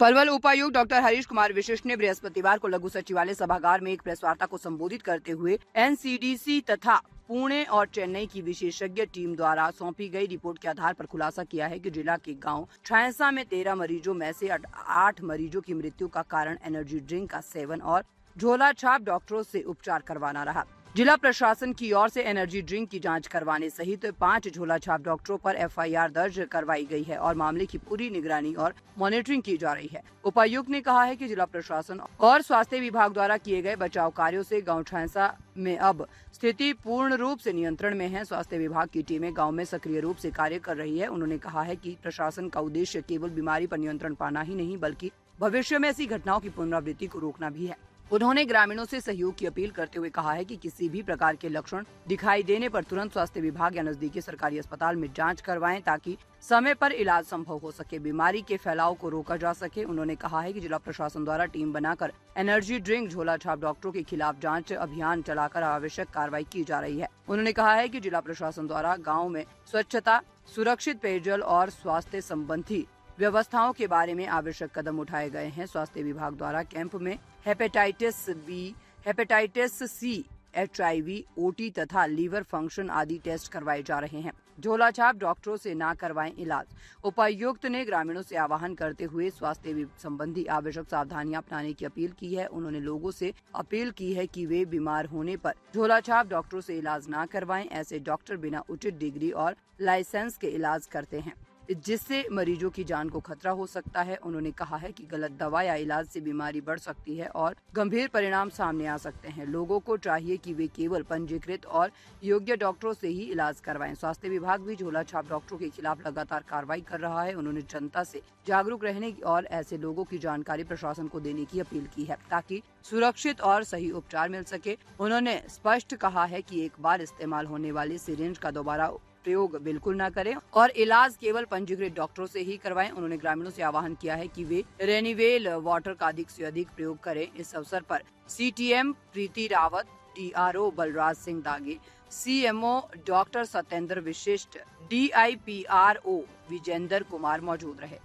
पलवल उपायुक्त डॉक्टर हरीश कुमार विशिष्ट ने बृहस्पतिवार को लघु सचिवालय सभागार में एक प्रेस वार्ता को संबोधित करते हुए एनसीडीसी तथा पुणे और चेन्नई की विशेषज्ञ टीम द्वारा सौंपी गई रिपोर्ट के आधार पर खुलासा किया है कि जिला के गांव ठैंसा में 13 मरीजों में से 8 मरीजों की मृत्यु का कारण एनर्जी ड्रिंक का सेवन और झोला छाप डॉक्टरों से उपचार करवाना रहा। जिला प्रशासन की ओर से एनर्जी ड्रिंक की जांच करवाने सहित 5 झोला छाप डॉक्टरों पर एफआईआर दर्ज करवाई गई है और मामले की पूरी निगरानी और मॉनिटरिंग की जा रही है। उपायुक्त ने कहा है कि जिला प्रशासन और स्वास्थ्य विभाग द्वारा किए गए बचाव कार्यों से गांव ठैंसा में अब स्थिति पूर्ण रूप से नियंत्रण में है। स्वास्थ्य विभाग की टीमें गांव में सक्रिय रूप से कार्य कर रही है। उन्होंने कहा है कि प्रशासन का उद्देश्य केवल बीमारी पर नियंत्रण पाना ही नहीं बल्कि भविष्य में ऐसी घटनाओं की पुनरावृत्ति को रोकना भी है। उन्होंने ग्रामीणों से सहयोग की अपील करते हुए कहा है कि किसी भी प्रकार के लक्षण दिखाई देने पर तुरंत स्वास्थ्य विभाग या नजदीकी सरकारी अस्पताल में जांच करवाएं ताकि समय पर इलाज संभव हो सके, बीमारी के फैलाव को रोका जा सके। उन्होंने कहा है कि जिला प्रशासन द्वारा टीम बनाकर एनर्जी ड्रिंक झोला छाप डॉक्टरों के खिलाफ जांच अभियान चलाकर आवश्यक कार्रवाई की जा रही है। उन्होंने कहा है कि जिला प्रशासन द्वारा गाँव में स्वच्छता, सुरक्षित पेयजल और स्वास्थ्य संबंधी व्यवस्थाओं के बारे में आवश्यक कदम उठाए गए हैं। स्वास्थ्य विभाग द्वारा कैंप में hepatitis B, hepatitis C, HIV, OT तथा लीवर फंक्शन आदि टेस्ट करवाए जा रहे हैं। झोला छाप डॉक्टरों से ना करवाएं इलाज। उपायुक्त ने ग्रामीणों से आह्वान करते हुए स्वास्थ्य संबंधी आवश्यक सावधानियां अपनाने की अपील की है। उन्होंने लोगों से अपील की है कि वे बीमार होने पर झोला छाप डॉक्टरों से इलाज ना करवाएं। ऐसे डॉक्टर बिना उचित डिग्री और लाइसेंस के इलाज करते हैं जिससे मरीजों की जान को खतरा हो सकता है। उन्होंने कहा है कि गलत दवा या इलाज से बीमारी बढ़ सकती है और गंभीर परिणाम सामने आ सकते हैं। लोगों को चाहिए कि वे केवल पंजीकृत और योग्य डॉक्टरों से ही इलाज करवाएं। स्वास्थ्य विभाग भी झोला छाप डॉक्टरों के खिलाफ लगातार कार्रवाई कर रहा है। उन्होंने जनता से जागरूक रहने और ऐसे लोगों की जानकारी प्रशासन को देने की अपील की है ताकि सुरक्षित और सही उपचार मिल सके। उन्होंने स्पष्ट कहा है कि एक बार इस्तेमाल होने वाली सिरिंज का दोबारा प्रयोग बिल्कुल न करें और इलाज केवल पंजीकृत डॉक्टरों से ही करवाएं। उन्होंने ग्रामीणों से आह्वान किया है कि वे रेनिवेल वाटर का अधिक से अधिक प्रयोग करें। इस अवसर पर CTM प्रीति रावत, DRO बलराज सिंह दागे, CMO डॉक्टर सत्येंद्र विशिष्ट, DIPRO विजेंद्र कुमार मौजूद रहे।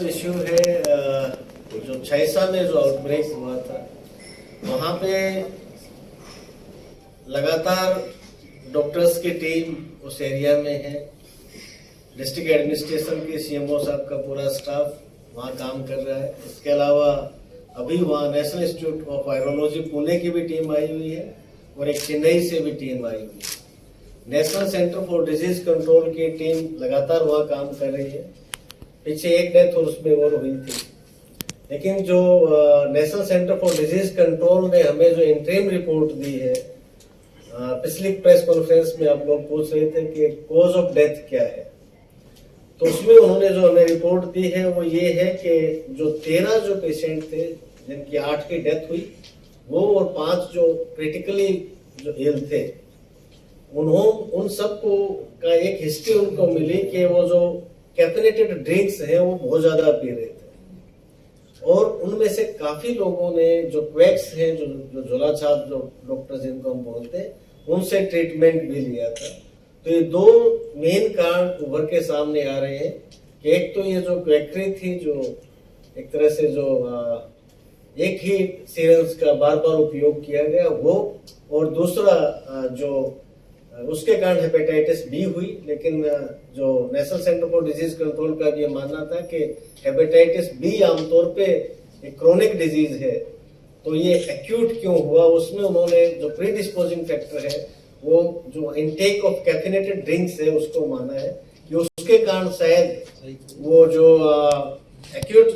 इश्यू है जो छैसा में जो आउटब्रेक हुआ था वहाँ पे लगातार डॉक्टर्स की टीम उस एरिया में है। डिस्ट्रिक्ट एडमिनिस्ट्रेशन के CMO साहब का पूरा स्टाफ वहाँ काम कर रहा है। इसके अलावा अभी वहाँ national institute of virology Pune की भी टीम आई हुई है और एक चेन्नई से भी टीम आई हुई है। National centre for disease control की टीम लगातार वहाँ काम कर रही है। पीछे एक डेथ और उसमें और हुई थी, लेकिन जो national centre for disease control ने हमें जो इंटरिम रिपोर्ट दी है, पिछली प्रेस कॉन्फ्रेंस में आप लोग पूछ रहे थे कि कॉज ऑफ डेथ क्या है, तो उसमें उन्होंने जो हमें रिपोर्ट दी है वो ये है कि जो 13 जो पेशेंट थे जिनकी 8 की डेथ हुई वो और 5 जो क्रिटिकली जो इल थे उन सबको का एक हिस्ट्री उनको मिली कि वो जो कैफिनेटेड ड्रिंक्स है वो बहुत ज्यादा पी रहे थे और उनमें से काफी लोगों ने जो क्वैक्स हैं जो झोला छाप जो डॉक्टर जिनको हम बोलते हैं उनसे ट्रीटमेंट भी लिया था। तो ये 2 मेन कारण उभर के सामने आ रहे हैं कि एक तो ये जो क्वैकरी थी जो एक तरह से जो एक ही सिरिंज का बार बार उपयोग किया गया वो, और दूसरा जो उसके कारण हेपेटाइटिस बी हुई। लेकिन जो national centre for disease control का भी मानना था कि हेपेटाइटिस बी आमतौर पे एक क्रोनिक डिजीज है, तो ये एक्यूट क्यों हुआ, उसमें उन्होंने जो प्रीडिस्पोजिंग फैक्टर है वो जो इनटेक ऑफ कैफिनेटेड ड्रिंक्स है उसको माना है कि उसके कारण शायद वो जो एक्यूट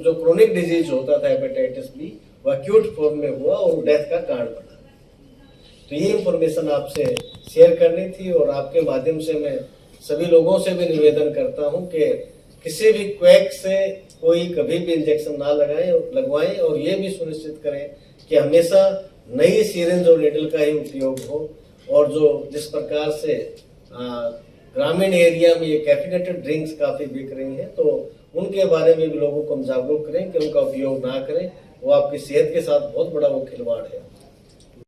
जो क्रोनिक डिजीज होता था हेपेटाइटिस बी वो एक्यूट फॉर्म में हुआ और डेथ का कारण बना। तो ये इंफॉर्मेशन आपसे शेयर करनी थी और आपके माध्यम से मैं सभी लोगों से भी निवेदन करता हूं कि किसी भी क्वैक से कोई कभी भी इंजेक्शन ना लगवाएं और ये भी सुनिश्चित करें कि हमेशा नई सिरिंज और नीडल का ही उपयोग हो। और जो जिस प्रकार से ग्रामीण एरिया में ये कैफिनेटेड ड्रिंक्स काफी बिक रही हैं तो उनके बारे में भी लोगों को हम जागरूक करें कि उनका उपयोग ना करें, वो आपकी सेहत के साथ बहुत बड़ा वो खिलवाड़ है।